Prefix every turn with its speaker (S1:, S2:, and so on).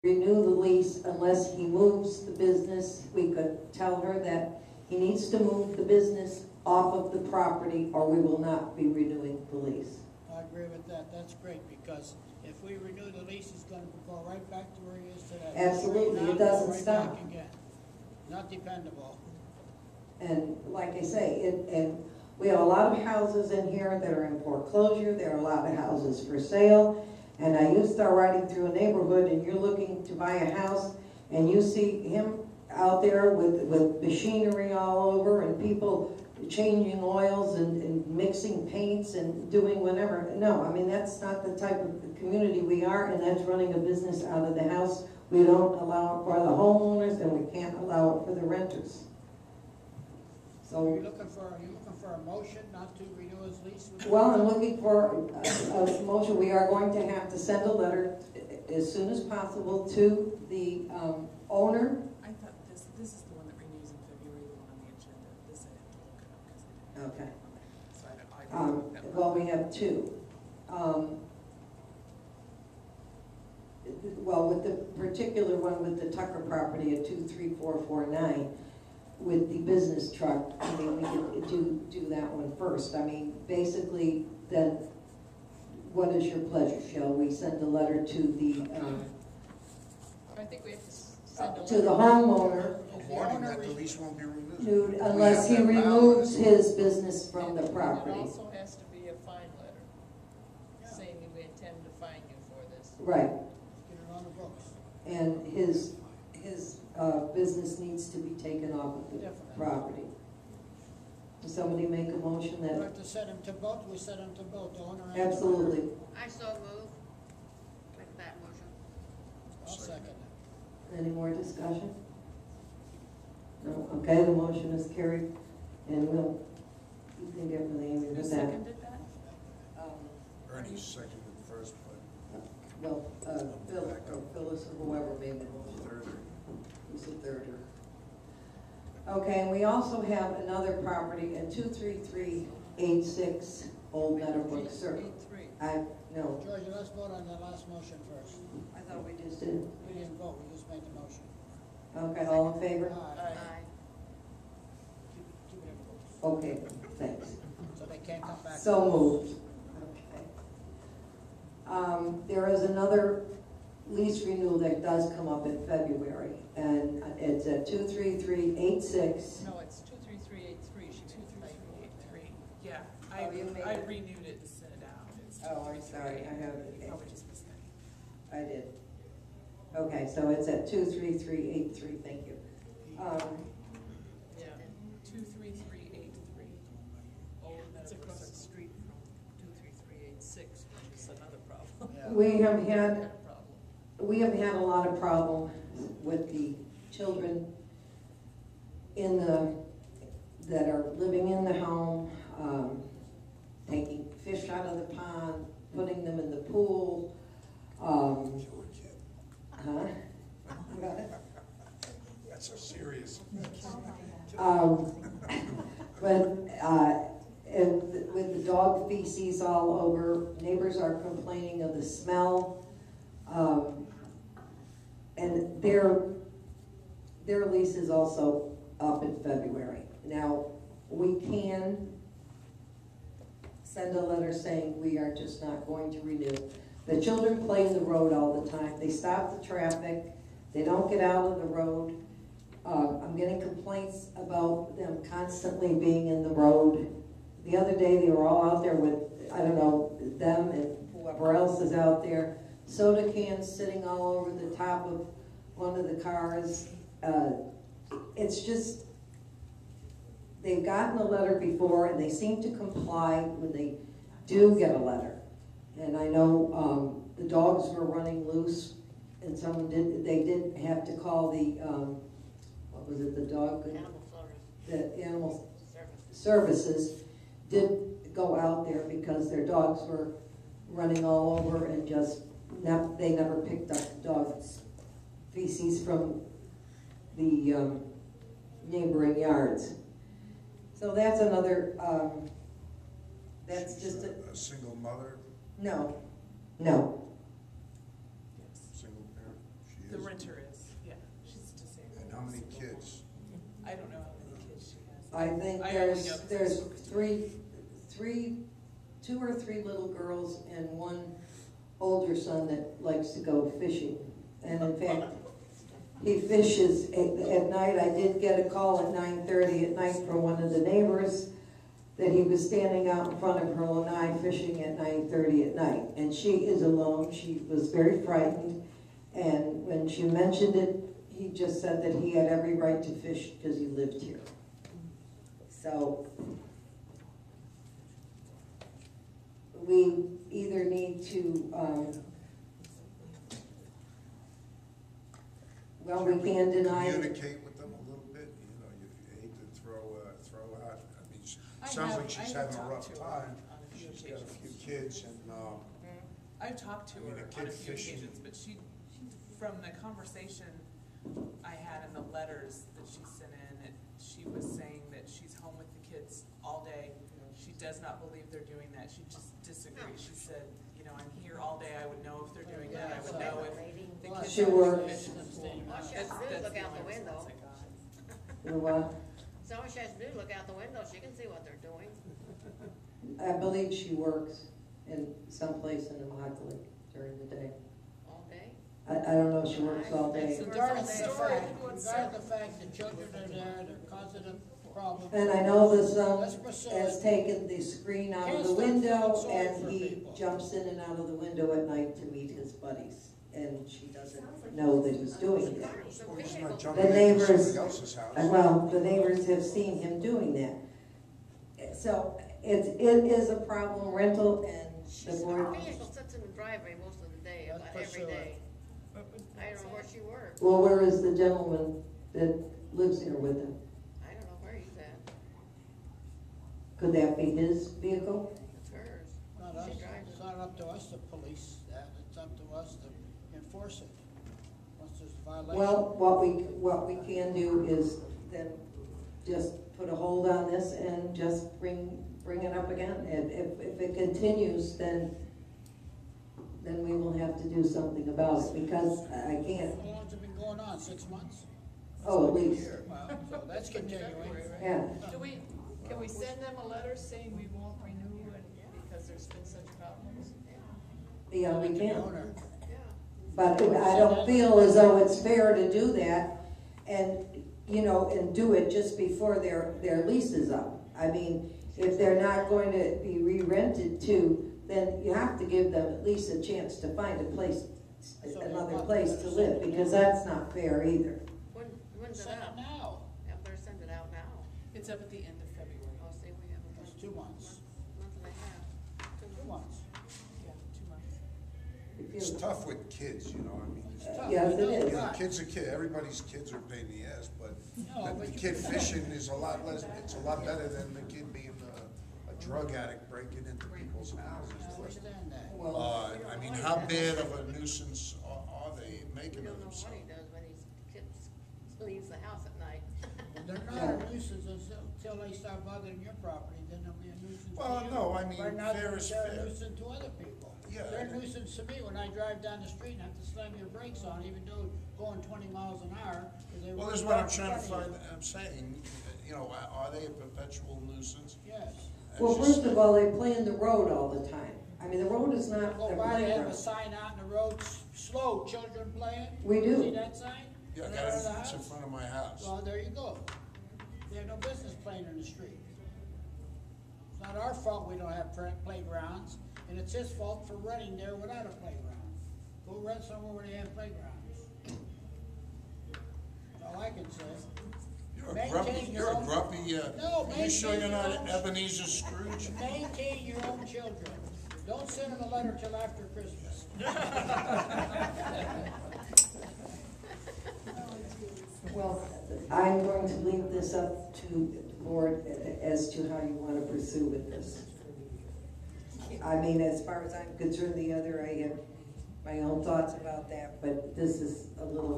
S1: renew the lease unless he moves the business. We could tell her that he needs to move the business off of the property or we will not be renewing the lease.
S2: I agree with that. That's great, because if we renew the lease, he's going to go right back to where he is today.
S1: Absolutely, it doesn't stop.
S2: Back again. Not dependable.
S1: And like I say, and we have a lot of houses in here that are in foreclosure. There are a lot of houses for sale. And I used to start riding through a neighborhood and you're looking to buy a house and you see him out there with machinery all over and people changing oils and mixing paints and doing whatever. No, I mean, that's not the type of community we are, and that's running a business out of the house. We don't allow it for the homeowners and we can't allow it for the renters. So,
S2: are you looking for a motion not to renew his lease?
S1: Well, I'm looking for a motion. We are going to have to send a letter as soon as possible to the owner.
S3: I thought this is the one that renews in February, the one on the agenda. This I have to look it up.
S1: Okay.
S3: So I don't know.
S1: Well, we have two. Well, with the particular one with the Tucker property at 23449, with the business truck, I mean, we can do that one first. I mean, basically, then, what is your pleasure? Shall we send a letter to the
S3: I think we have to send a letter
S1: to the homeowner,
S4: warning that the lease won't be renewed
S1: unless he removes his business from the property?
S3: It also has to be a fine letter, saying we intend to fine you for this.
S1: Right.
S2: Get it on the books.
S1: And his business needs to be taken off of the property. Does somebody make a motion
S2: We
S1: that?
S2: have to set him to both. We set him to both, the owner and
S1: Absolutely.
S5: I so move. Make that motion.
S2: I'll second it.
S1: Any more discussion? No? Okay, the motion is carried, and you can get with Amy
S3: Who
S1: with that.
S3: seconded that?
S4: Ernie seconded first, but
S1: Well, Phil or Phyllis or whoever made the motion.
S4: third.
S1: Who's the third? Okay, and we also have another property at 23386 Old Meadowbrook Circle. No.
S2: Georgia, let's vote on the last motion first.
S1: I thought we just did.
S2: We didn't vote, we just made the motion.
S1: Okay, all in favor?
S2: Aye. Keep it in the books.
S1: Okay, thanks.
S2: So they can't come back.
S1: So moved. Okay. There is another lease renewal that does come up in February, and it's at 23386.
S3: No, it's 23383. She 23383. Yeah,
S1: Oh, you made
S3: I
S1: it.
S3: renewed it and sent it out. It's
S1: Oh, I'm sorry, I have it.
S3: You probably just missed that.
S1: I did. Okay, so it's at 23383, thank you.
S3: Yeah, 23383. Oh, that's across the street from 23386, which is another problem.
S2: Yeah.
S1: We have had a lot of problem with the children that are living in the home, taking fish out of the pond, putting them in the pool.
S4: That's so serious.
S1: And with the dog feces all over, neighbors are complaining of the smell. And their lease is also up in February. Now, we can send a letter saying we are just not going to renew. The children play in the road all the time. They stop the traffic. They don't get out of the road. I'm getting complaints about them constantly being in the road. The other day they were all out there with, I don't know, them and whoever else is out there. Soda cans sitting all over the top of one of the cars. It's just, they've gotten a letter before and they seem to comply when they do get a letter. And I know the dogs were running loose and they did have to call the, what was it, the dog?
S5: Animal service.
S1: The animal services did go out there because their dogs were running all over and just, they never picked up the dog's feces from the neighboring yards. So that's another, that's just
S4: a single mother,
S1: no.
S4: single parent. She
S3: The
S4: is.
S3: winter is, yeah, she's disabled.
S4: And how many kids?
S3: I don't know how many kids she has.
S1: I think
S3: I only know 'cause I
S1: there's
S3: spoke to her.
S1: two or three little girls and one older son that likes to go fishing. And in fact, he fishes at night. I did get a call at 9:30 at night from one of the neighbors that he was standing out in front of her lanai fishing at 9:30 at night. And she is alone. She was very frightened. And when she mentioned it, he just said that he had every right to fish because he lived here. So we either need to, well, we can deny it.
S4: Communicate with them a little bit, you know, you hate to throw out, I mean, it sounds like she's having a rough time. She's got a few kids and,
S3: I've talked to
S4: I mean,
S3: her
S4: a kid
S3: on a few
S4: fishing-
S3: occasions, but she, from the conversation I had in the letters that she sent in, she was saying that she's home with the kids all day. She does not believe they're doing that. She just disagrees. She said, you know, I'm here all day. I would know if they're doing that. I would know if the kids
S1: She
S3: are
S1: works.
S3: fishing.
S5: All she has to do is look out the window.
S3: response I got.
S1: You know what?
S5: So all she has to do is look out the window, she can see what they're doing.
S1: I believe she works in some place in Immokalee during the day.
S5: All day.
S1: I don't know if she works all day.
S2: Regardless of the
S5: Story.
S2: fact, regardless of the fact that children are there, they're causing a problem.
S1: And I know the son
S2: Let's pursue
S1: has
S2: it.
S1: taken the screen out of the window and he jumps in and out of the window at night to meet his buddies. And she doesn't know that he's doing that.
S4: well, he's not
S1: The
S4: jumping into
S1: neighbors,
S4: somebody else's house.
S1: well, the neighbors have seen him doing that. So it is a problem, rental, and the
S5: Her
S1: board.
S5: vehicle sits in the driveway most of the day,
S2: Let's
S5: about every
S2: pursue it.
S5: day. I don't know where she works.
S1: Well, where is the gentleman that lives here with him?
S5: I don't know where he's at.
S1: Could that be his vehicle?
S5: It's hers.
S2: Not us.
S5: She drives
S2: It's
S5: it.
S2: not up to us to police that, it's up to us to enforce it. Once there's a violation.
S1: Well, what we can do is then just put a hold on this and just bring it up again. If it continues, then we will have to do something about it, because I can't,
S2: How long's it been going on, 6 months?
S1: oh, at least,
S2: Well, so that's continuing.
S1: yeah.
S3: Can we send them a letter saying we won't renew and because there's been such problems?
S1: Yeah, we
S2: The
S1: can.
S2: owner.
S5: Yeah.
S1: But I don't feel as though it's fair to do that and, you know, and do it just before their lease is up. I mean, if they're not going to be re-rented to, then you have to give them at least a chance to find a place, another place to live, because that's not fair either.
S5: When's it
S2: Send it
S5: out?
S2: now.
S5: Yeah, better send it out now.
S3: It's up at the end of February.
S5: I'll see, we have a
S2: That's
S5: month.
S2: 2 months.
S5: Month and a half.
S2: 2 months.
S3: Yeah, 2 months.
S1: If
S4: It's
S1: you-
S4: tough with kids, you know, I mean,
S2: It's tough.
S1: Yes, it
S2: I know,
S1: is.
S4: you know,
S2: but-
S4: kid's a kid, everybody's kids are a pain in the ass, but
S2: No, but
S4: the
S2: you
S4: kid
S2: can-
S4: fishing is a lot less, it's a lot better than the kid being a drug addict breaking into people's houses.
S2: I understand that.
S1: Well,
S4: I mean, how bad of a nuisance are they
S5: We
S4: making
S5: don't
S4: of
S5: know what
S4: themselves?
S5: he does when his kids leaves the house at night.
S2: They're not a nuisance until they start bothering your property, then they'll be a nuisance to you.
S4: Well, no, I mean,
S2: Right now,
S4: fair is
S2: they're a
S4: fair.
S2: nuisance to other people.
S4: Yeah,
S2: They're a
S4: and-
S2: nuisance to me when I drive down the street and have to slam your brakes on, even though going 20 miles an hour. 'Cause they
S4: Well,
S2: run
S4: this is what I'm
S2: right in
S4: trying to
S2: front
S4: find,
S2: of
S4: I'm saying, you know, are they a perpetual nuisance?
S2: you. Yes.
S1: well,
S4: It's just-
S1: first of all, they plan the road all the time. I mean, the road is not
S2: Go
S1: a
S2: by, they have a
S1: playground.
S2: sign out in the road, slow, children playing.
S1: We do.
S2: See that sign?
S4: Yeah, I
S2: In
S4: got
S2: front of the
S4: it, it's in
S2: house?
S4: front of my house.
S2: Well, there you go. They have no business playing in the street. It's not our fault we don't have playgrounds, and it's his fault for renting there without a playground. Go rent somewhere where they have playgrounds. That's all I can say.
S4: You're a grumpy,
S2: No,
S4: are you sure you're not
S2: maintain your own-
S4: Ebenezer Scrooge?
S2: Maintain your own children. Don't send them a letter till after Christmas.
S1: Well, I'm going to leave this up to the board as to how you want to pursue with this. I mean, as far as I'm concerned, the other, I have my own thoughts about that, but this is a little